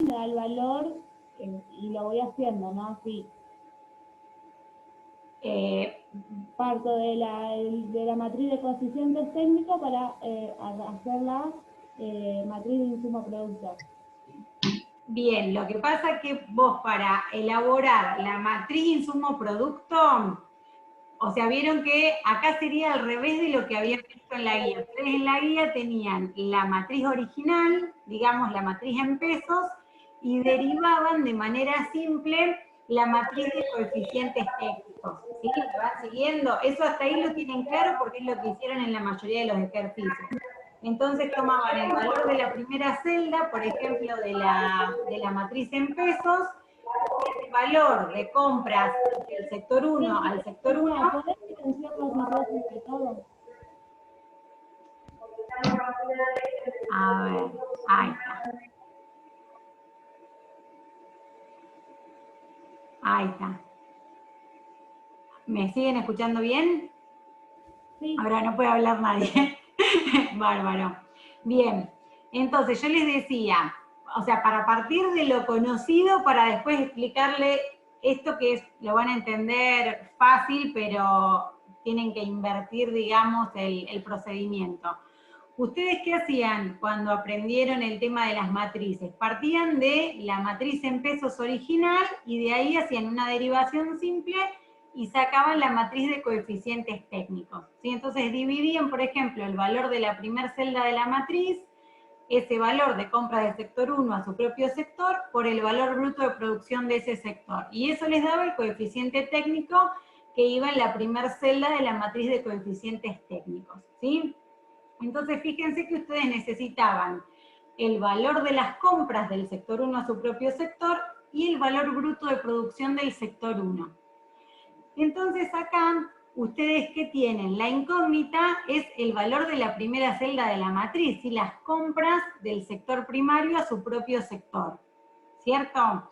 me da el valor y lo voy haciendo, ¿no? Así. Parto de la matriz de coeficientes técnicos para hacer la matriz de insumo-producto. Bien, lo que pasa es que vos para elaborar la matriz insumo-producto, o sea, vieron que acá sería al revés de lo que habían visto en la guía. Ustedes en la guía tenían la matriz original, digamos la matriz en pesos, y derivaban de manera simple la matriz de coeficientes técnicos. ¿Sí? ¿Me van siguiendo? Eso hasta ahí lo tienen claro porque es lo que hicieron en la mayoría de los ejercicios. Entonces tomaban el valor de la primera celda, por ejemplo, de la matriz en pesos, el valor de compras del sector 1 al sector 1. ¿Podés silenciar los micrófonos de todo? A ver, ahí está. Ahí está. ¿Me siguen escuchando bien? Sí. Ahora no puede hablar nadie. Bárbaro. Bien, entonces yo les decía, o sea, para partir de lo conocido, para después explicarle esto que es, lo van a entender fácil, pero tienen que invertir, digamos, el procedimiento. ¿Ustedes qué hacían cuando aprendieron el tema de las matrices? Partían de la matriz en pesos original y de ahí hacían una derivación simple y sacaban la matriz de coeficientes técnicos. ¿Sí? Entonces dividían, por ejemplo, el valor de la primera celda de la matriz, ese valor de compra del sector 1 a su propio sector, por el valor bruto de producción de ese sector. Y eso les daba el coeficiente técnico que iba en la primera celda de la matriz de coeficientes técnicos. ¿Sí? Entonces fíjense que ustedes necesitaban el valor de las compras del sector 1 a su propio sector y el valor bruto de producción del sector 1. Entonces acá, ustedes ¿qué tienen? La incógnita es el valor de la primera celda de la matriz y las compras del sector primario a su propio sector, ¿cierto?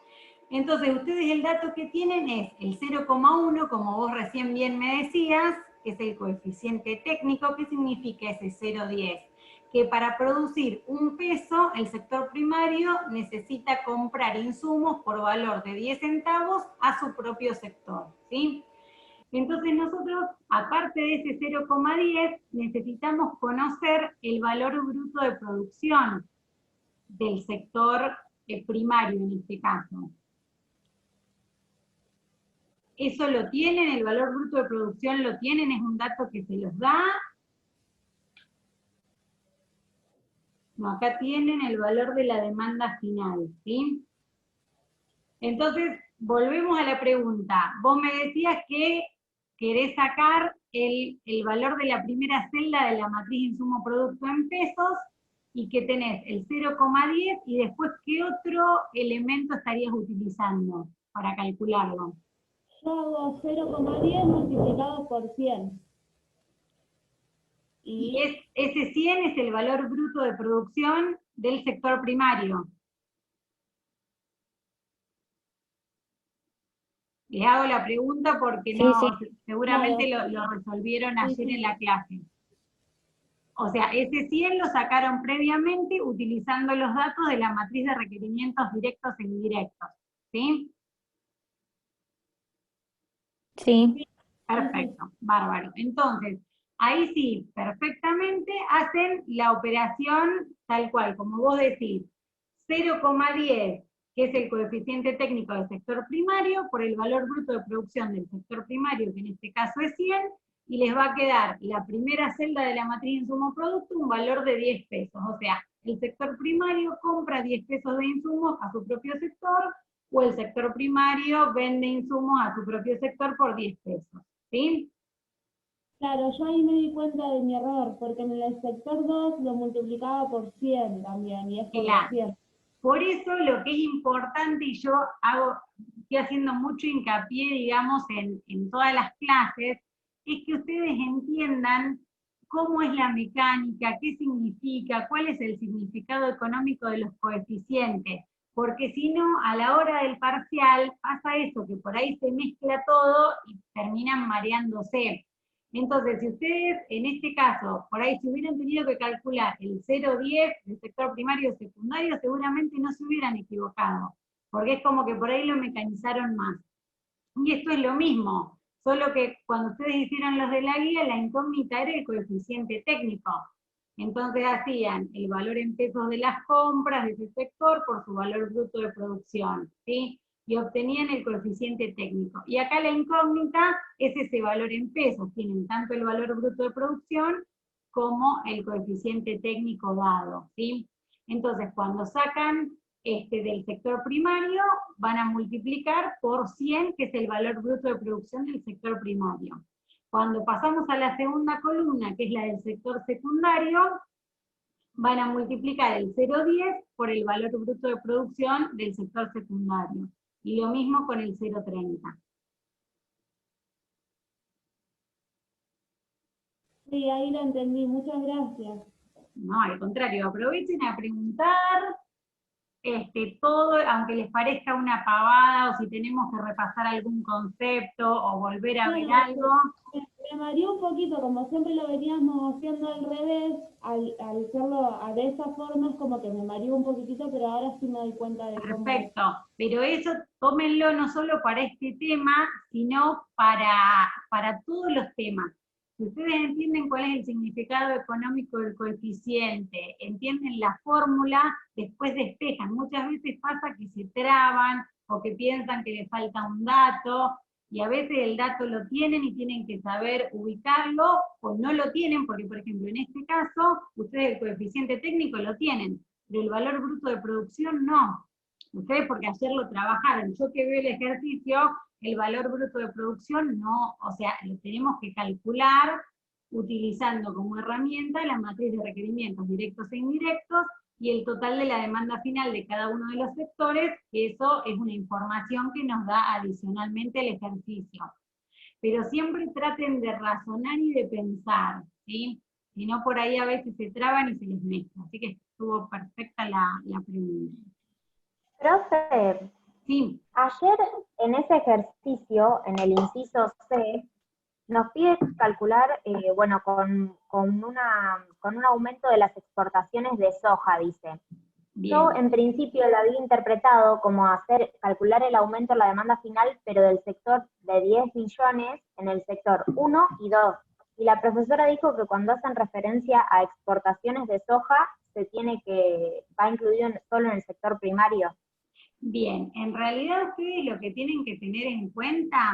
Entonces ustedes el dato que tienen es el 0,1, como vos recién bien me decías, que es el coeficiente técnico. ¿Qué significa ese 0,10? Que para producir un peso, el sector primario necesita comprar insumos por valor de 10 centavos a su propio sector, ¿sí? Entonces nosotros, aparte de ese 0,10, necesitamos conocer el valor bruto de producción del sector primario en este caso. ¿Eso lo tienen? ¿El valor bruto de producción lo tienen? ¿Es un dato que se los da? No, acá tienen el valor de la demanda final, ¿sí? Entonces, volvemos a la pregunta. Vos me decías que querés sacar el valor de la primera celda de la matriz insumo-producto en pesos y que tenés el 0,10 y después, ¿qué otro elemento estarías utilizando para calcularlo? Yo hago 0,10 multiplicado por 100. Y ese 100 es el valor bruto de producción del sector primario. Les hago la pregunta porque Sí, no, sí. seguramente Claro. lo resolvieron ayer Sí. en la clase. O sea, ese 100 lo sacaron previamente utilizando los datos de la matriz de requerimientos directos e indirectos. ¿Sí? Sí. Perfecto, bárbaro. Entonces, ahí sí, perfectamente hacen la operación tal cual, como vos decís, 0,10, que es el coeficiente técnico del sector primario, por el valor bruto de producción del sector primario, que en este caso es 100, y les va a quedar la primera celda de la matriz insumo-producto, un valor de 10 pesos. O sea, el sector primario compra 10 pesos de insumos a su propio sector, o el sector primario vende insumos a su propio sector por 10 pesos. ¿Sí? Claro, yo ahí me di cuenta de mi error, porque en el sector 2 lo multiplicaba por 100 también, y es por Claro. 200. Por eso lo que es importante, y yo estoy haciendo mucho hincapié, digamos, en todas las clases, es que ustedes entiendan cómo es la mecánica, qué significa, cuál es el significado económico de los coeficientes, porque si no, a la hora del parcial pasa eso, que por ahí se mezcla todo y terminan mareándose. Entonces, si ustedes, en este caso, por ahí, si hubieran tenido que calcular el 0,10 del sector primario o secundario, seguramente no se hubieran equivocado, porque es como que por ahí lo mecanizaron más. Y esto es lo mismo, solo que cuando ustedes hicieron los de la guía, la incógnita era el coeficiente técnico. Entonces hacían el valor en pesos de las compras de ese sector por su valor bruto de producción, ¿sí? Y obtenían el coeficiente técnico. Y acá la incógnita es ese valor en pesos, tienen tanto el valor bruto de producción como el coeficiente técnico dado, ¿sí? Entonces, cuando sacan del sector primario, van a multiplicar por 100, que es el valor bruto de producción del sector primario. Cuando pasamos a la segunda columna, que es la del sector secundario, van a multiplicar el 0,10 por el valor bruto de producción del sector secundario. Y lo mismo con el 0,30. Sí, ahí lo entendí, muchas gracias. No, al contrario, aprovechen a preguntar todo, aunque les parezca una pavada, o si tenemos que repasar algún concepto, o volver a ver Claro, algo. me mareó un poquito, como siempre lo veníamos haciendo al revés, al hacerlo de esa forma es como que me mareó un poquitito, pero ahora sí me doy cuenta de cómo es. Perfecto, pero eso tómenlo no solo para este tema, sino para todos los temas. Si ustedes entienden cuál es el significado económico del coeficiente, entienden la fórmula, después despejan. Muchas veces pasa que se traban o que piensan que les falta un dato, y a veces el dato lo tienen y tienen que saber ubicarlo, o no lo tienen, porque por ejemplo en este caso, ustedes el coeficiente técnico lo tienen, pero el valor bruto de producción no. Ustedes porque ayer lo trabajaron, yo que veo el ejercicio, el valor bruto de producción no, o sea, lo tenemos que calcular utilizando como herramienta la matriz de requerimientos directos e indirectos y el total de la demanda final de cada uno de los sectores, que eso es una información que nos da adicionalmente el ejercicio. Pero siempre traten de razonar y de pensar, ¿sí? Si no, por ahí a veces se traban y se les mezcla. Así que estuvo perfecta la pregunta. Profe, Sí, ayer en ese ejercicio, en el inciso C, nos pide calcular, bueno, con un aumento de las exportaciones de soja, dice. Yo bien. en principio lo había interpretado como calcular el aumento en la demanda final, pero del sector de 10 millones en el sector 1 y 2. Y la profesora dijo que cuando hacen referencia a exportaciones de soja, va incluido solo en el sector primario. Bien, en realidad ustedes lo que tienen que tener en cuenta,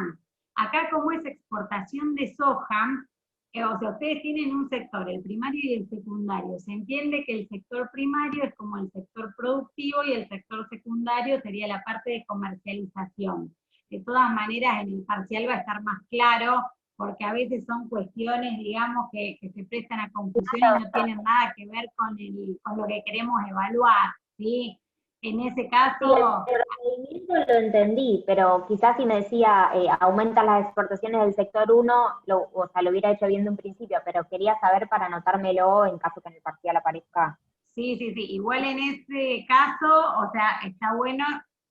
acá como es exportación de soja, o sea, ustedes tienen un sector, el primario y el secundario. Se entiende que el sector primario es como el sector productivo y el sector secundario sería la parte de comercialización. De todas maneras, en el parcial va a estar más claro, porque a veces son cuestiones, digamos, que se prestan a confusión y no tienen nada que ver con lo que queremos evaluar, ¿sí? En ese Sí, caso, el procedimiento lo entendí, pero quizás si me decía aumentan las exportaciones del sector 1, o sea, lo hubiera hecho bien de un principio, pero quería saber para anotármelo en caso que en el parcial aparezca. sí, sí, sí, igual en ese caso, o sea, está bueno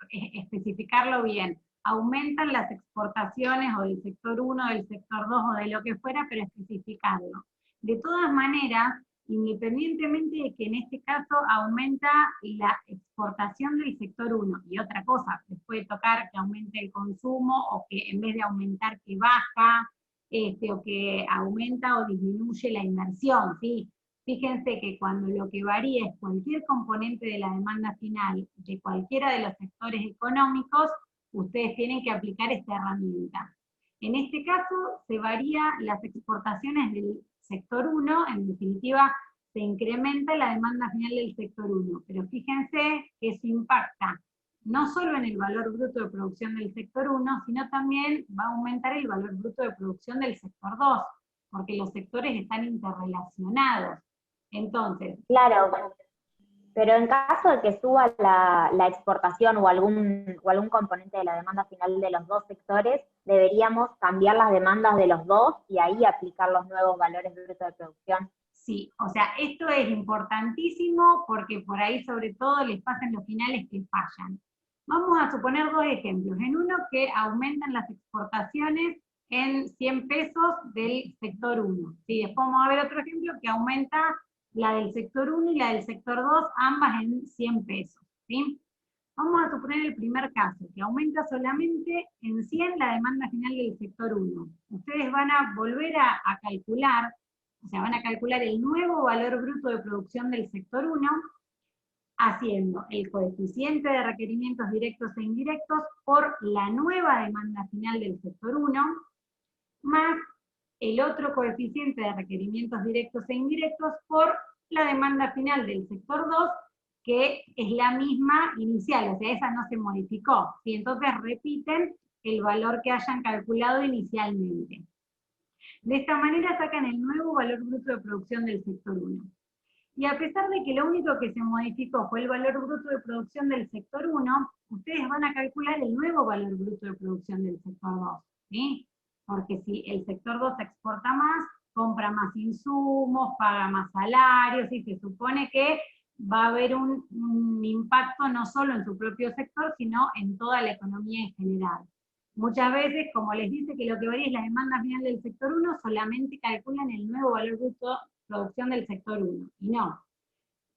especificarlo bien. Aumentan las exportaciones o del sector 1, del sector 2 o de lo que fuera, pero especificarlo. De todas maneras, independientemente de que en este caso aumenta la exportación del sector 1 y otra cosa, les puede tocar que aumente el consumo o que en vez de aumentar que baja, o que aumenta o disminuye la inversión, ¿sí? Fíjense que cuando lo que varía es cualquier componente de la demanda final de cualquiera de los sectores económicos, ustedes tienen que aplicar esta herramienta. En este caso, se varía las exportaciones del sector 1, en definitiva, se incrementa la demanda final del sector 1, pero fíjense que eso impacta no solo en el valor bruto de producción del sector 1, sino también va a aumentar el valor bruto de producción del sector 2, porque los sectores están interrelacionados. Entonces, Claro, pero en caso de que suba la exportación o algún componente de la demanda final de los dos sectores, deberíamos cambiar las demandas de los dos y ahí aplicar los nuevos valores brutos de producción. sí, o sea, esto es importantísimo porque por ahí sobre todo les pasan los finales que fallan. Vamos a suponer dos ejemplos. En uno que aumentan las exportaciones en 100 pesos del sector 1. ¿Sí? Después vamos a ver otro ejemplo que aumenta la del sector 1 y la del sector 2, ambas en 100 pesos. ¿Sí? Vamos a suponer el primer caso, que aumenta solamente en 100 la demanda final del sector 1. Ustedes van a volver a calcular, o sea, van a calcular el nuevo valor bruto de producción del sector 1, haciendo el coeficiente de requerimientos directos e indirectos por la nueva demanda final del sector 1, más el otro coeficiente de requerimientos directos e indirectos por la demanda final del sector 2, que es la misma inicial, o sea, esa no se modificó. Y entonces repiten el valor que hayan calculado inicialmente. De esta manera sacan el nuevo valor bruto de producción del sector 1. Y a pesar de que lo único que se modificó fue el valor bruto de producción del sector 1, ustedes van a calcular el nuevo valor bruto de producción del sector 2, ¿sí? Porque si el sector 2 exporta más, compra más insumos, paga más salarios, y se supone que va a haber un impacto no solo en su propio sector, sino en toda la economía en general. Muchas veces, como les dice que lo que varía es la demanda final del sector 1, solamente calculan el nuevo valor bruto de producción del sector 1, y no.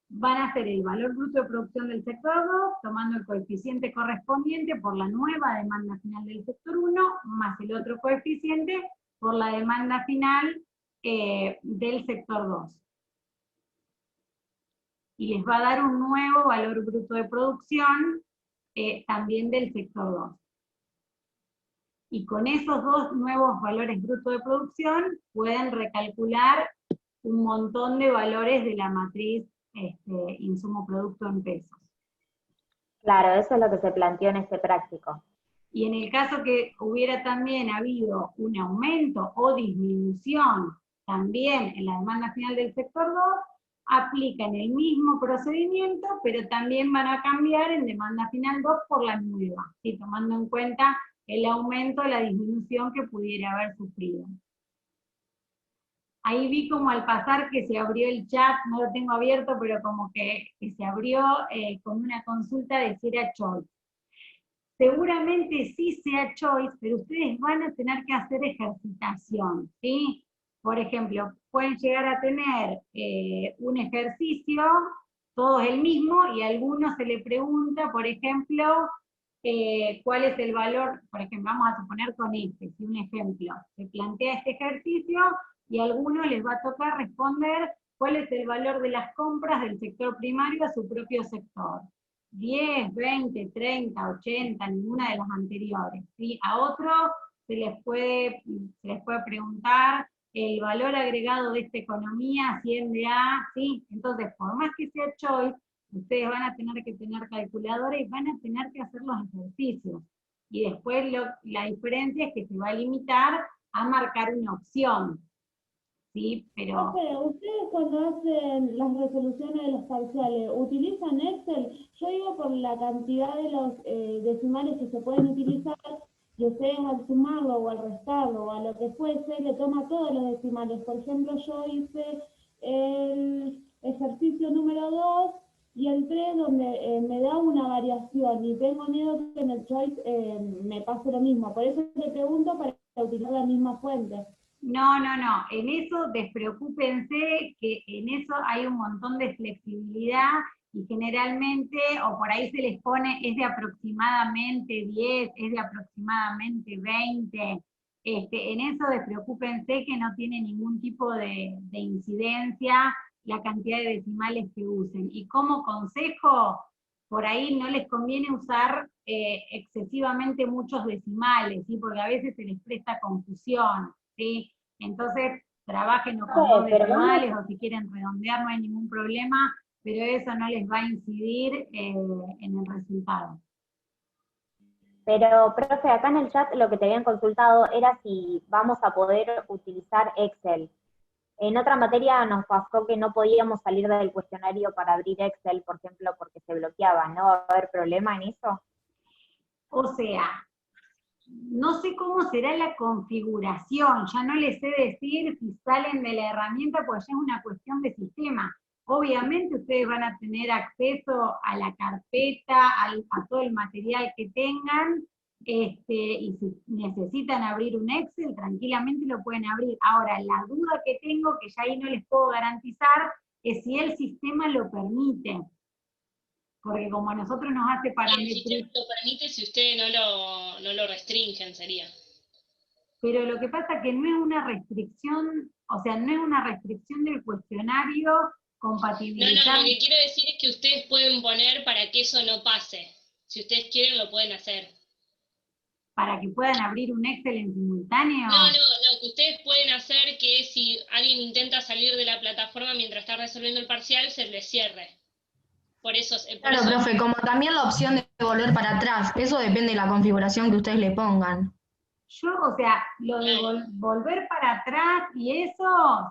Van a hacer el valor bruto de producción del sector 2, tomando el coeficiente correspondiente por la nueva demanda final del sector 1, más el otro coeficiente por la demanda final del sector 2. Y les va a dar un nuevo valor bruto de producción también del sector 2. Y con esos dos nuevos valores brutos de producción pueden recalcular un montón de valores de la matriz insumo-producto en pesos. Claro, eso es lo que se planteó en este práctico. Y en el caso que hubiera también habido un aumento o disminución también en la demanda final del sector 2, aplican el mismo procedimiento, pero también van a cambiar en demanda final 2 por la nueva, ¿sí? Tomando en cuenta el aumento o la disminución que pudiera haber sufrido. Ahí vi como al pasar que se abrió el chat, no lo tengo abierto, pero como que se abrió con una consulta de si era choice. Seguramente sí sea choice, pero ustedes van a tener que hacer ejercitación, ¿sí? Por ejemplo, pueden llegar a tener un ejercicio, todo es el mismo, y a algunos se le pregunta, por ejemplo, cuál es el valor, por ejemplo, vamos a suponer con este, ¿sí? Un ejemplo, se plantea este ejercicio, y a algunos les va a tocar responder cuál es el valor de las compras del sector primario a su propio sector. 10, 20, 30, 80, ninguna de las anteriores, ¿sí? A otros se les puede preguntar el valor agregado de esta economía asciende a, ¿sí? Entonces, por más que sea choice, ustedes van a tener que tener calculadora y van a tener que hacer los ejercicios. Y después la diferencia es que se va a limitar a marcar una opción, ¿sí? Pero... ¿Ustedes cuando hacen las resoluciones de los parciales, utilizan Excel? Yo digo por la cantidad de los decimales que se pueden utilizar, y ustedes al sumarlo o al restarlo o a lo que fuese, le toma todos los decimales. Por ejemplo, yo hice el ejercicio número 2 y el 3 donde me da una variación y tengo miedo que en el choice me pase lo mismo. Por eso te pregunto para utilizar la misma fuente. No, en eso despreocúpense, que en eso hay un montón de flexibilidad, y generalmente, o por ahí se les pone, es de aproximadamente 10, es de aproximadamente 20, en eso despreocúpense que no tiene ningún tipo de incidencia la cantidad de decimales que usen. Y como consejo, por ahí no les conviene usar excesivamente muchos decimales, ¿sí? Porque a veces se les presta confusión, ¿sí? Entonces, trabajen o con dos decimales, o si quieren redondear no hay ningún problema, pero eso no les va a incidir en el resultado. Pero, profe, acá en el chat lo que te habían consultado era si vamos a poder utilizar Excel. En otra materia nos pasó que no podíamos salir del cuestionario para abrir Excel, por ejemplo, porque se bloqueaba. ¿No va a haber problema en eso? O sea, no sé cómo será la configuración, ya no les sé decir si salen de la herramienta, porque ya es una cuestión de sistema. Obviamente ustedes van a tener acceso a la carpeta, a todo el material que tengan, y si necesitan abrir un Excel, tranquilamente lo pueden abrir. Ahora, la duda que tengo, que ya ahí no les puedo garantizar, es si el sistema lo permite. Porque como a nosotros nos hace El parametrizar. sistema lo permite si ustedes no lo restringen, sería. Pero lo que pasa que no es una restricción, o sea, no es una restricción del cuestionario compatibilizar. No, lo que quiero decir es que ustedes pueden poner para que eso no pase. Si ustedes quieren, lo pueden hacer. Para que puedan abrir un Excel en simultáneo. No, que ustedes pueden hacer que si alguien intenta salir de la plataforma mientras está resolviendo el parcial, se les cierre. Por eso, Claro, profe, como también la opción de volver para atrás, eso depende de la configuración que ustedes le pongan. Yo, o sea, lo de volver para atrás y eso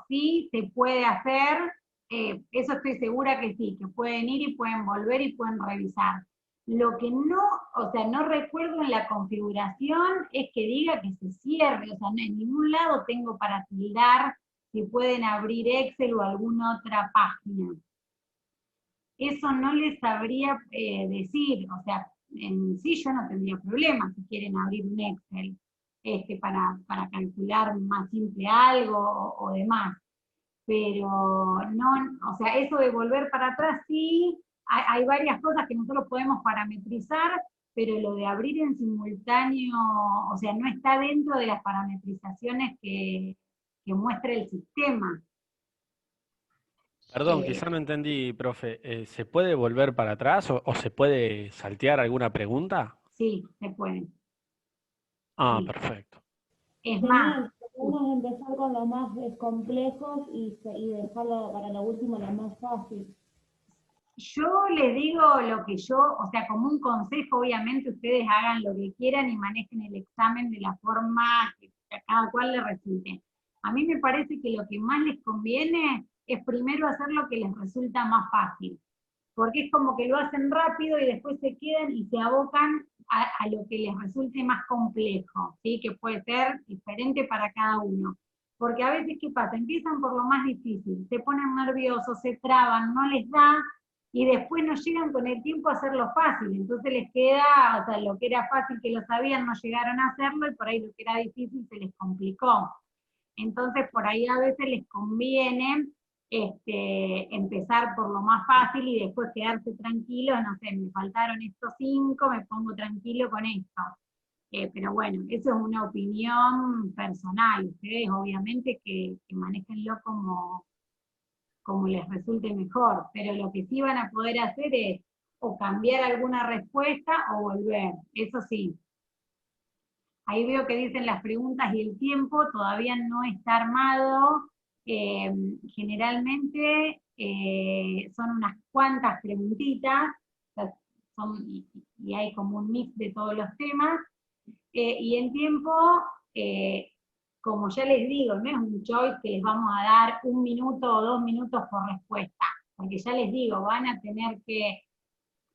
sí se puede hacer, eso estoy segura que sí, que pueden ir y pueden volver y pueden revisar. Lo que no, o sea, no recuerdo en la configuración es que diga que se cierre, o sea, no, en ningún lado tengo para tildar si pueden abrir Excel o alguna otra página. Eso no les sabría decir, o sea, en sí yo no tendría problema si quieren abrir un Excel para calcular más simple algo o demás. Pero no, o sea, eso de volver para atrás sí, hay varias cosas que nosotros podemos parametrizar, pero lo de abrir en simultáneo, o sea, no está dentro de las parametrizaciones que muestra el sistema. Perdón, quizá no entendí, profe. ¿Se puede volver para atrás o se puede saltear alguna pregunta? Sí, se puede. Ah, Sí. perfecto. Es más, podemos empezar con los más complejos y dejarlo para lo último lo más fácil. yo les digo lo que yo, o sea, como un consejo, obviamente ustedes hagan lo que quieran y manejen el examen de la forma que a cada cual le resulte. A mí me parece que lo que más les conviene es primero hacer lo que les resulta más fácil, porque es como que lo hacen rápido y después se quedan y se abocan a lo que les resulte más complejo, ¿sí? Que puede ser diferente para cada uno. Porque a veces, ¿qué pasa? Empiezan por lo más difícil, se ponen nerviosos, se traban, no les da, y después no llegan con el tiempo a hacerlo fácil, entonces les queda, o sea, lo que era fácil que lo sabían no llegaron a hacerlo, y por ahí lo que era difícil se les complicó. Entonces por ahí a veces les conviene empezar por lo más fácil y después quedarse tranquilos, no sé, me faltaron estos 5, me pongo tranquilo con esto. Pero bueno, eso es una opinión personal, ustedes obviamente que manéjenlo como les resulte mejor, pero lo que sí van a poder hacer es o cambiar alguna respuesta o volver, eso sí. Ahí veo que dicen las preguntas y el tiempo todavía no está armado. Generalmente son unas cuantas preguntitas, o sea, y hay como un mix de todos los temas. Y en tiempo, como ya les digo, no es un choice que les vamos a dar 1 minuto o 2 minutos por respuesta, porque ya les digo, van a tener que,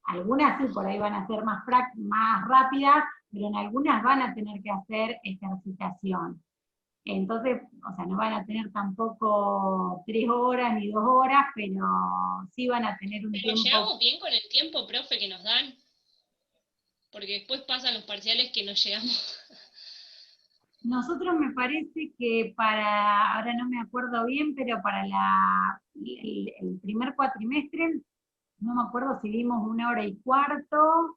algunas sí por ahí van a ser más rápidas, pero en algunas van a tener que hacer ejercitación. Entonces, o sea, no van a tener tampoco 3 horas ni 2 horas, pero sí van a tener un tiempo. Pero llegamos bien con el tiempo, profe, que nos dan, porque después pasan los parciales que no llegamos. Nosotros me parece que ahora no me acuerdo bien, pero para el primer cuatrimestre, no me acuerdo si dimos 1 hora y cuarto,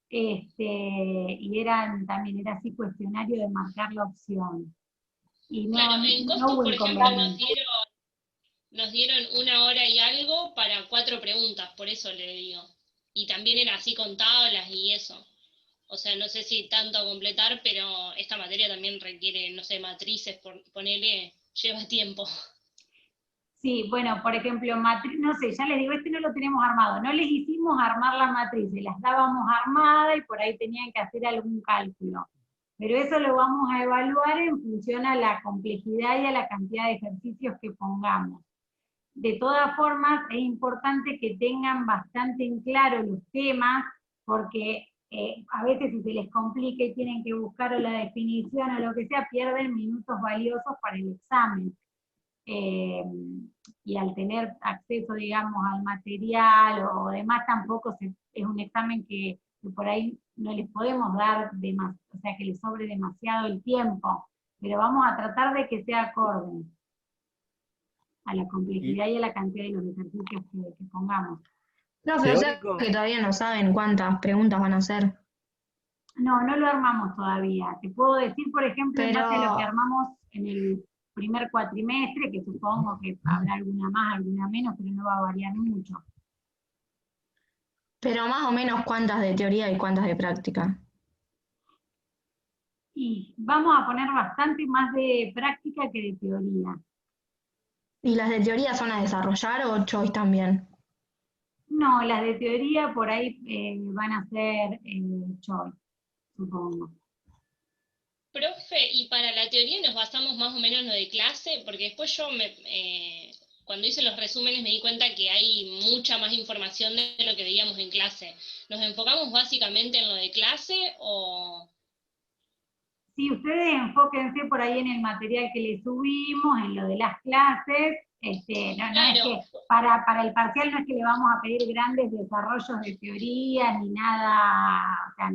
y también era así cuestionario de marcar la opción. Y claro, en costos, por ejemplo, nos dieron 1 hora y algo para 4 preguntas, por eso le digo. Y también era así con tablas y eso. O sea, no sé si tanto a completar, pero esta materia también requiere, no sé, matrices, ponerle, lleva tiempo. Sí, bueno, por ejemplo, no sé, ya les digo, no lo tenemos armado, no les hicimos armar la matriz, las dábamos armada y por ahí tenían que hacer algún cálculo. Pero eso lo vamos a evaluar en función a la complejidad y a la cantidad de ejercicios que pongamos. De todas formas, es importante que tengan bastante en claro los temas, porque a veces si se les complica y tienen que buscar o la definición o lo que sea, pierden minutos valiosos para el examen. Y al tener acceso, digamos, al material o demás, tampoco es un examen que por ahí no les podemos dar o sea, que les sobre demasiado el tiempo, pero vamos a tratar de que sea acorde a la complejidad y a la cantidad de los ejercicios que pongamos. Profe, o sea Teórico, que todavía no saben cuántas preguntas van a hacer. No, no lo armamos todavía. Te puedo decir, por ejemplo, en base a lo que Pero, armamos en el primer cuatrimestre, que supongo que habrá alguna más, alguna menos, pero no va a variar mucho. pero más o menos cuántas de teoría y cuántas de práctica. Y vamos a poner bastante más de práctica que de teoría. ¿Y las de teoría son a desarrollar o choice también? No, las de teoría por ahí van a ser choice, supongo. Profe, y para la teoría nos basamos más o menos en lo de clase, porque después yo cuando hice los resúmenes me di cuenta que hay mucha más información de lo que veíamos en clase. ¿Nos enfocamos básicamente en lo de clase o...? Sí, ustedes enfóquense por ahí en el material que les subimos, en lo de las clases. No es Claro, que para el parcial no es que le vamos a pedir grandes desarrollos de teorías ni nada, o sea,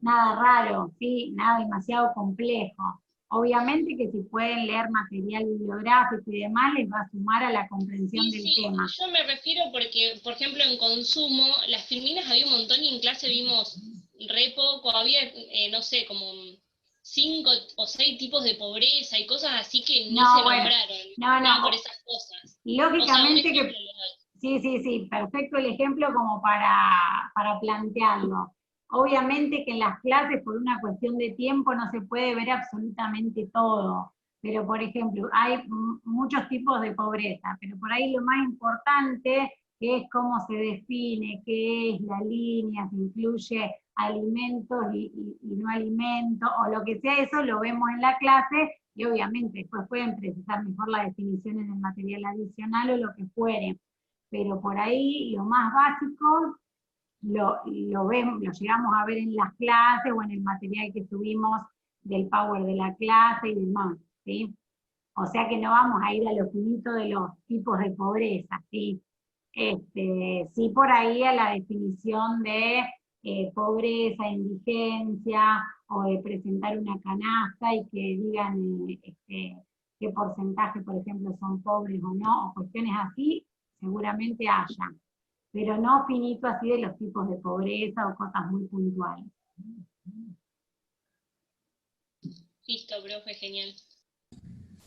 nada raro, ¿sí? Nada demasiado complejo. Obviamente que si pueden leer material bibliográfico y demás, les va a sumar a la comprensión sí, del sí, tema. yo me refiero porque, por ejemplo, en consumo, las filminas había un montón y en clase vimos re poco, había, no sé, como 5 o 6 tipos de pobreza y cosas así que ni No, se bueno, nombraron, no, por esas cosas. O sea, un lógicamente ejemplo que le doy. sí, perfecto el ejemplo como para plantearlo. Obviamente que en las clases, por una cuestión de tiempo, no se puede ver absolutamente todo, pero por ejemplo, hay muchos tipos de pobreza, pero por ahí lo más importante es cómo se define, qué es la línea, si incluye alimentos y no alimentos, o lo que sea, eso lo vemos en la clase, y obviamente después pueden precisar mejor la definición en el material adicional o lo que fuere, pero por ahí lo más básico lo llegamos a ver en las clases o en el material que subimos del Power de la clase y demás, ¿sí? O sea que no vamos a ir a lo finito de los tipos de pobreza, ¿sí? Sí por ahí a la definición de pobreza, indigencia, o de presentar una canasta y que digan qué porcentaje, por ejemplo, son pobres o no, o cuestiones así, seguramente haya, pero no finito así de los tipos de pobreza o cosas muy puntuales. Listo, profe, genial.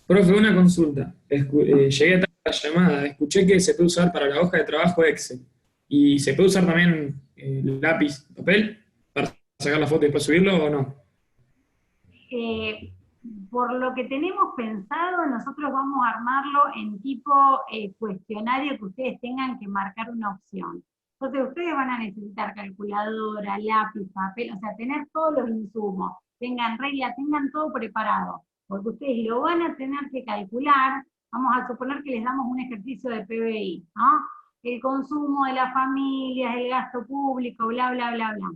Profe, una consulta. Llegué tarde a la llamada. Escuché que se puede usar para la hoja de trabajo Excel. ¿Y se puede usar también lápiz, papel, para sacar la foto y después subirlo o no? Por lo que tenemos pensado, nosotros vamos a armarlo en tipo cuestionario que ustedes tengan que marcar una opción. Entonces ustedes van a necesitar calculadora, lápiz, papel, o sea, tener todos los insumos, tengan regla, tengan todo preparado, porque ustedes lo van a tener que calcular. Vamos a suponer que les damos un ejercicio de PBI, ¿no? El consumo de las familias, el gasto público, bla, bla, bla, bla.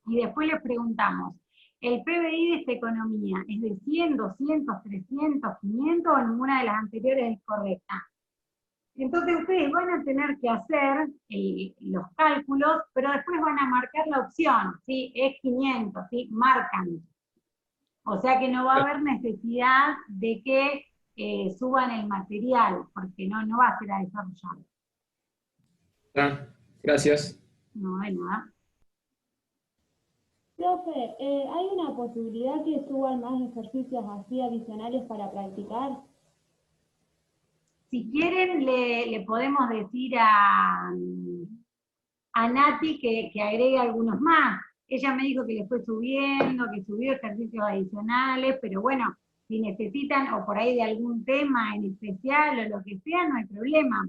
Y después les preguntamos, ¿el PBI de esta economía es de 100, 200, 300, 500 o ninguna de las anteriores es correcta? Entonces ustedes van a tener que hacer los cálculos, pero después van a marcar la opción, ¿sí? Es 500, ¿sí? Marcan. O sea que no va a haber necesidad de que suban el material, porque no va a ser a desarrollar. Gracias. No hay nada. Profe, ¿hay una posibilidad que suban más ejercicios así adicionales para practicar? Si quieren, le podemos decir a Nati que agregue algunos más. Ella me dijo que le fue subiendo, que subió ejercicios adicionales, pero bueno, si necesitan o por ahí de algún tema en especial o lo que sea, no hay problema.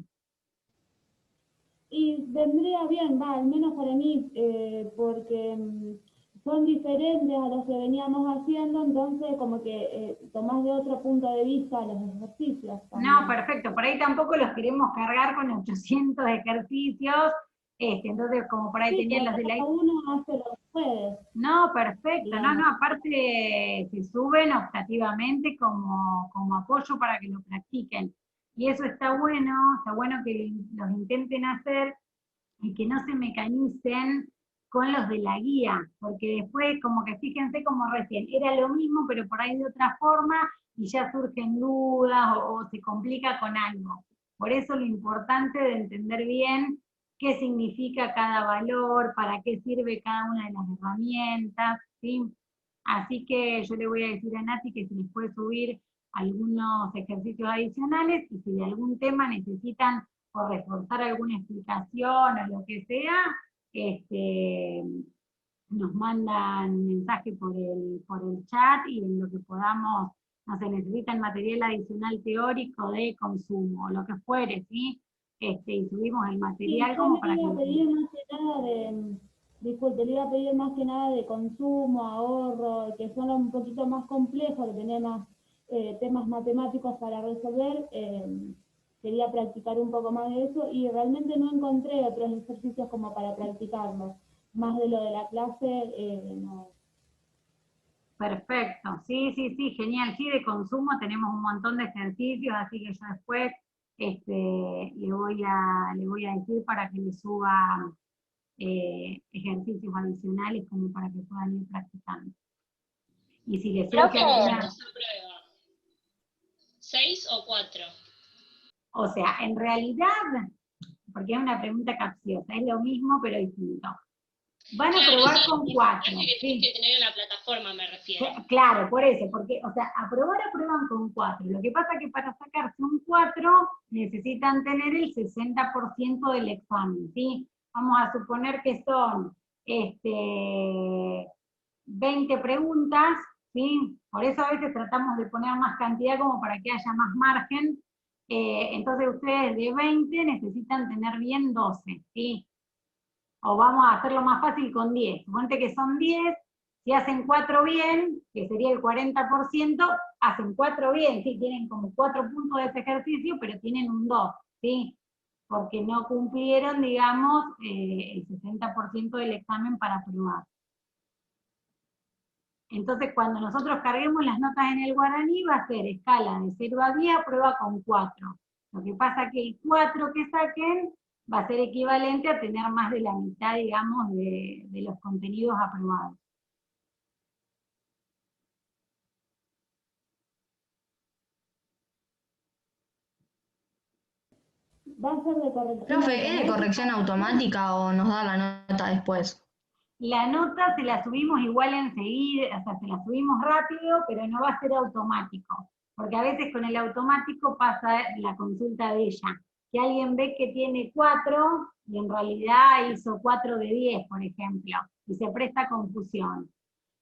Y vendría bien, al menos para mí, porque son diferentes a los que veníamos haciendo, entonces como que tomás de otro punto de vista los ejercicios también. No, perfecto, por ahí tampoco los queremos cargar con 800 ejercicios, entonces como por ahí Sí, tenían los de la... cada uno hace lo que puede. No, perfecto, Claro. no, aparte se suben optativamente como apoyo para que lo practiquen. Y eso está bueno que los intenten hacer y que no se mecanicen con los de la guía, porque después como que fíjense como recién, era lo mismo pero por ahí de otra forma y ya surgen dudas o se complica con algo. Por eso lo importante de entender bien qué significa cada valor, para qué sirve cada una de las herramientas, ¿sí? Así que yo le voy a decir a Nati que se les puede subir algunos ejercicios adicionales y si de algún tema necesitan o reforzar alguna explicación o lo que sea, nos mandan mensaje por el chat y en lo que podamos, no sé, necesitan material adicional teórico de consumo, o lo que fuere, ¿sí? Y subimos el Sí, material yo como le para que... iba a pedir más que nada disculpe, le iba a pedir más que nada de consumo, ahorro, que son un poquito más complejos, que tienen más temas matemáticos para resolver. Quería practicar un poco más de eso y realmente no encontré otros ejercicios como para practicarlos. Más de lo de la clase, no. Perfecto, sí, sí, sí, genial. Sí, de consumo tenemos un montón de ejercicios, así que yo después le voy a decir para que le suba ejercicios adicionales como para que puedan ir practicando. Y si les surge Profe, alguna... ¿Cuántos aprueba? ¿6 o 4? O sea, en realidad, porque es una pregunta capciosa, es lo mismo pero distinto. Van a Claro, probar sí, con el 4. puntaje que tenés ¿sí? que tener en la plataforma, me refiero. Claro, por eso, porque, o sea, aprueban con 4. Lo que pasa es que para sacarse un 4 necesitan tener el 60% del examen, ¿sí? Vamos a suponer que son 20 preguntas, ¿sí? Por eso a veces tratamos de poner más cantidad como para que haya más margen. Entonces ustedes de 20 necesitan tener bien 12, ¿sí? O vamos a hacerlo más fácil con 10. Suponte que son 10, si hacen 4 bien, que sería el 40%, hacen 4 bien, ¿sí? Tienen como 4 puntos de ese ejercicio, pero tienen un 2, ¿sí? Porque no cumplieron, digamos, el 60% del examen para aprobar. Entonces, cuando nosotros carguemos las notas en el guaraní, va a ser escala de 0 a 10, prueba con 4. Lo que pasa es que el 4 que saquen va a ser equivalente a tener más de la mitad, digamos, de los contenidos aprobados. ¿Va a ser de corrección Profe, ¿es de automática? corrección automática o nos da la nota después? La nota se la subimos igual enseguida, o sea, se la subimos rápido, pero no va a ser automático, porque a veces con el automático pasa la consulta de ella, que alguien ve que tiene 4 y en realidad hizo 4 de 10, por ejemplo, y se presta confusión.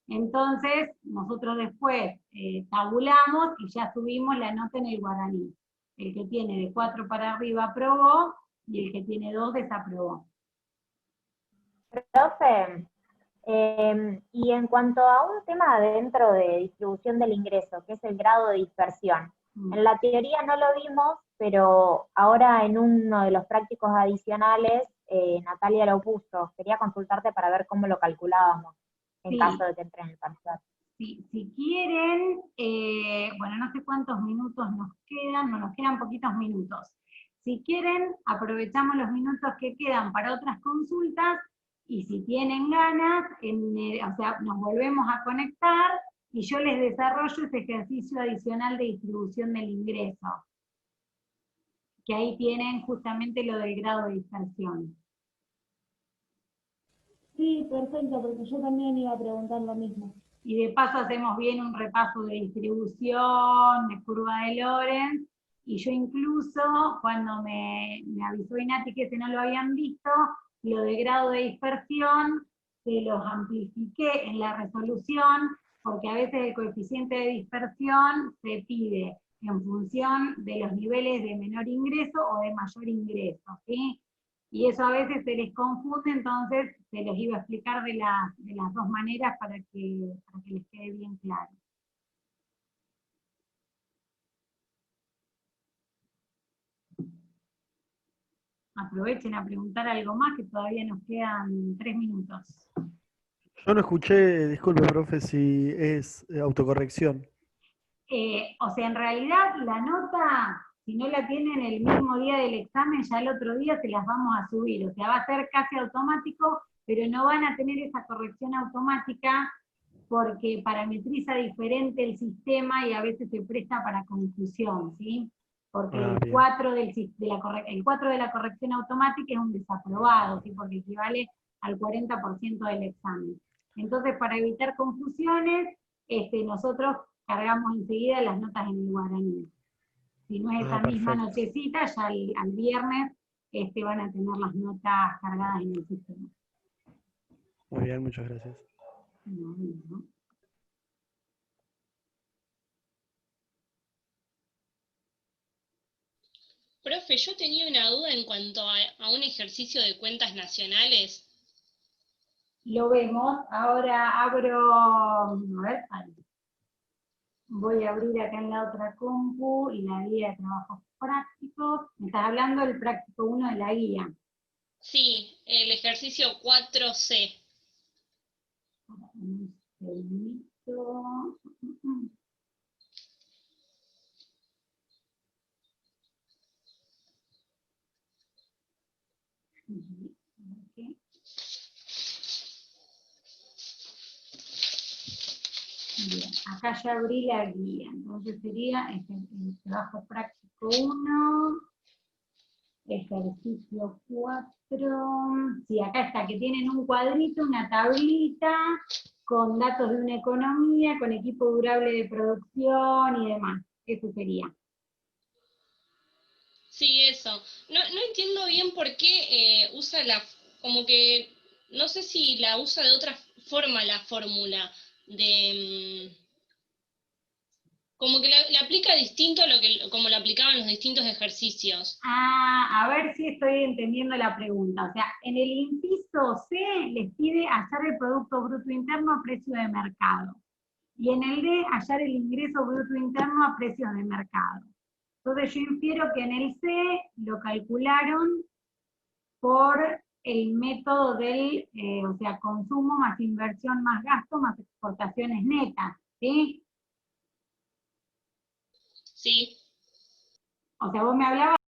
Entonces, nosotros después tabulamos y ya subimos la nota en el guaraní. El que tiene de 4 para arriba aprobó y el que tiene 2 desaprobó. profe, y en cuanto a un tema dentro de distribución del ingreso, que es el grado de dispersión, en la teoría no lo vimos, pero ahora en uno de los prácticos adicionales, Natalia lo puso. Quería consultarte para ver cómo lo calculábamos en Sí. caso de que entre en el parcial. Si quieren, bueno, no sé cuántos minutos nos quedan, no, nos quedan poquitos minutos. Si quieren, aprovechamos los minutos que quedan para otras consultas, y si tienen ganas, o sea, nos volvemos a conectar, y yo les desarrollo ese ejercicio adicional de distribución del ingreso, que ahí tienen justamente lo del grado de dispersión. Sí, perfecto, porque yo también iba a preguntar lo mismo. Y de paso hacemos bien un repaso de distribución, de curva de Lorenz, y yo incluso, cuando me avisó Inati que ese no lo habían visto, lo de grado de dispersión, se los amplifiqué en la resolución, porque a veces el coeficiente de dispersión se pide en función de los niveles de menor ingreso o de mayor ingreso, ¿sí? Y eso a veces se les confunde, entonces se los iba a explicar de las dos maneras para que les quede bien claro. Aprovechen a preguntar algo más, que todavía nos quedan 3 minutos. Yo no escuché, disculpe, profe, si es autocorrección. O sea, en realidad la nota, si no la tienen el mismo día del examen, ya el otro día se las vamos a subir. O sea, va a ser casi automático, pero no van a tener esa corrección automática porque parametriza diferente el sistema y a veces se presta para confusión, ¿sí? Porque Ah, el bien. 4 el 4 de la corrección automática es un desaprobado, ¿sí? Porque equivale al 40% del examen. Entonces, para evitar confusiones, nosotros cargamos enseguida las notas en el guaraní. Si no es esa misma Perfecto. nochecita, ya al viernes van a tener las notas cargadas en el sistema. Muy bien, muchas gracias. No. Profe, yo tenía una duda en cuanto a un ejercicio de cuentas nacionales. Lo vemos. Ahora abro, a ver, voy a abrir acá en la otra compu y la guía de trabajos prácticos. Me estás hablando del práctico 1 de la guía. Sí, el ejercicio 4C. Un segundito. Okay. Bien, acá ya abrí la guía, entonces sería el trabajo práctico 1, ejercicio 4, sí, acá está, que tienen un cuadrito, una tablita, con datos de una economía, con equipo durable de producción y demás, eso sería. Sí, eso. No entiendo bien por qué usa como que, no sé si la usa de otra forma la fórmula, como que la aplica distinto a como la aplicaban los distintos ejercicios. Ah, a ver si estoy entendiendo la pregunta. O sea, en el inciso C les pide hallar el Producto Bruto Interno a precio de mercado. Y en el D, hallar el ingreso bruto interno a precio de mercado. Entonces yo infiero que en el C lo calcularon por el método del, o sea, consumo más inversión más gasto más exportaciones netas, ¿sí? Sí. O sea, vos me hablabas